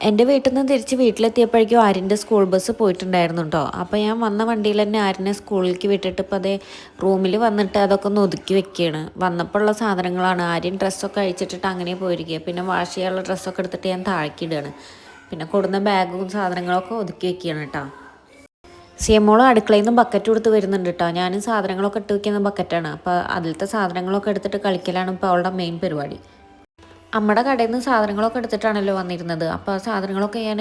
എൻ്റെ വീട്ടിൽ നിന്ന് തിരിച്ച് വീട്ടിലെത്തിയപ്പോഴേക്കും ആര്യൻ്റെ സ്കൂൾ ബസ് പോയിട്ടുണ്ടായിരുന്നു കേട്ടോ. അപ്പോൾ ഞാൻ വന്ന വണ്ടിയിൽ തന്നെ ആര്യനെ സ്കൂളിലേക്ക് വിട്ടിട്ട് ഇപ്പോൾ അതേ റൂമിൽ വന്നിട്ട് അതൊക്കെ ഒന്ന് ഒതുക്കി വെക്കുകയാണ്. വന്നപ്പോൾ ഉള്ള സാധനങ്ങളാണ്. ആര്യൻ ഡ്രസ്സൊക്കെ അഴിച്ചിട്ടിട്ട് അങ്ങനെ പോയിരിക്കുക. പിന്നെ വാഷ് ചെയ്യാനുള്ള ഡ്രസ്സൊക്കെ എടുത്തിട്ട് ഞാൻ താഴേക്കിടുകയാണ്. പിന്നെ കൊടുന്ന ബാഗും സാധനങ്ങളൊക്കെ ഒതുക്കി വെക്കുകയാണ് കേട്ടോ. സിയമോളും അടുക്കളയിൽ നിന്ന് ബക്കറ്റ് കൊടുത്ത് വരുന്നുണ്ട് കേട്ടോ. ഞാനും സാധനങ്ങളൊക്കെ ഇട്ട് വയ്ക്കുന്ന ബക്കറ്റാണ്. അപ്പോൾ അതിലത്തെ സാധനങ്ങളൊക്കെ എടുത്തിട്ട് കളിക്കലാണ് ഇപ്പോൾ അവളുടെ മെയിൻ പരിപാടി. അമ്മയുടെ കടയിൽ നിന്ന് സാധനങ്ങളൊക്കെ എടുത്തിട്ടാണല്ലോ വന്നിരുന്നത്. അപ്പോൾ ആ സാധനങ്ങളൊക്കെ ഞാൻ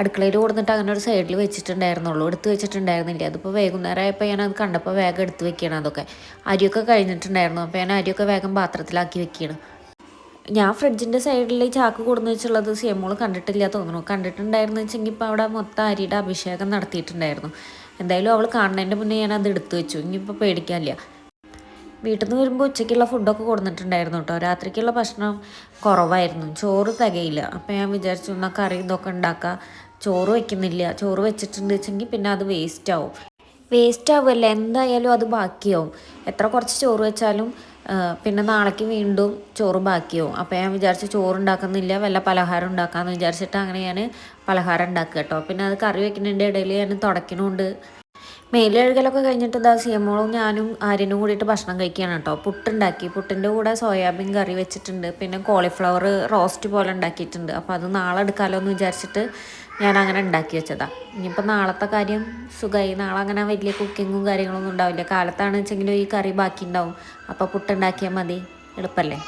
അടുക്കളയിൽ കൊടുത്തിട്ട് അങ്ങനെ ഒരു സൈഡിൽ വെച്ചിട്ടുണ്ടായിരുന്നുള്ളൂ, എടുത്ത് വെച്ചിട്ടുണ്ടായിരുന്നില്ല. അതിപ്പോൾ വൈകുന്നേരം ആയപ്പോൾ ഞാൻ അത് കണ്ടപ്പോൾ വേഗം എടുത്ത് വെക്കുകയാണ്. അതൊക്കെ അരിയൊക്കെ കഴിഞ്ഞിട്ടുണ്ടായിരുന്നു. അപ്പോൾ ഞാൻ അരിയൊക്കെ വേഗം പാത്രത്തിലാക്കി വെക്കുകയാണ്. ഞാൻ ഫ്രിഡ്ജിൻ്റെ സൈഡിൽ ചാക്ക് കൊടുന്ന് വെച്ചുള്ളത് സിയമോൾ കണ്ടിട്ടില്ല തോന്നുന്നു. കണ്ടിട്ടുണ്ടായിരുന്നു വെച്ചെങ്കിൽ ഇപ്പോൾ അവിടെ മൊത്തം അരിയുടെ അഭിഷേകം നടത്തിയിട്ടുണ്ടായിരുന്നു. എന്തായാലും അവൾ കാണുന്നതിൻ്റെ മുന്നേ ഞാൻ അത് എടുത്ത് വെച്ചു. ഇനിയിപ്പോൾ പേടിക്കാനില്ല. വീട്ടിൽ നിന്ന് വരുമ്പോൾ ഉച്ചയ്ക്കുള്ള ഫുഡൊക്കെ കൊടുത്തിട്ടുണ്ടായിരുന്നു കേട്ടോ. രാത്രിക്കുള്ള ഭക്ഷണം കുറവായിരുന്നു, ചോറ് തികയില്ല. അപ്പോൾ ഞാൻ വിചാരിച്ചു എന്നാൽ കറി ഇതൊക്കെ ഉണ്ടാക്കാം. ചോറ് വയ്ക്കുന്നില്ല. ചോറ് വെച്ചിട്ടുണ്ട് വെച്ചെങ്കിൽ പിന്നെ അത് വേസ്റ്റ് ആവുമല്ല, എന്തായാലും അത് ബാക്കിയാവും. എത്ര കുറച്ച് ചോറ് വെച്ചാലും പിന്നെ നാളേക്ക് വീണ്ടും ചോറ് ബാക്കിയാവും. അപ്പോൾ ഞാൻ വിചാരിച്ചു ചോറ് ഉണ്ടാക്കുന്നില്ല, വല്ല പലഹാരം ഉണ്ടാക്കാമെന്ന് വിചാരിച്ചിട്ട് അങ്ങനെ ഞാൻ പലഹാരം ഉണ്ടാക്കുക കേട്ടോ. പിന്നെ അത് കറി വെക്കുന്നതിൻ്റെ ഇടയിൽ ഞാൻ തുടയ്ക്കണമുണ്ട്. മേലെഴുകലൊക്കെ കഴിഞ്ഞിട്ട് ഇതാ സിയമോളും ഞാനും ആര്യനും കൂടിയിട്ട് ഭക്ഷണം കഴിക്കുകയാണ് കേട്ടോ. പുട്ടുണ്ടാക്കി. പുട്ടിൻ്റെ കൂടെ സോയാബീൻ കറി വെച്ചിട്ടുണ്ട്. പിന്നെ കോളിഫ്ലവർ റോസ്റ്റ് പോലെ ഉണ്ടാക്കിയിട്ടുണ്ട്. അപ്പോൾ അത് നാളെ എടുക്കാമല്ലോ എന്ന് വിചാരിച്ചിട്ട് ഞാൻ അങ്ങനെ ഉണ്ടാക്കി വെച്ചതാണ്. ഇനിയിപ്പോൾ നാളത്തെ കാര്യം സുഖമായി. നാളെ അങ്ങനെ വലിയ കുക്കിങ്ങും കാര്യങ്ങളൊന്നും ഉണ്ടാവില്ല. കാലത്താണെന്ന് വെച്ചെങ്കിലും ഈ കറി ബാക്കി ഉണ്ടാവും. അപ്പോൾ പുട്ടുണ്ടാക്കിയാൽ മതി, എളുപ്പമല്ലേ.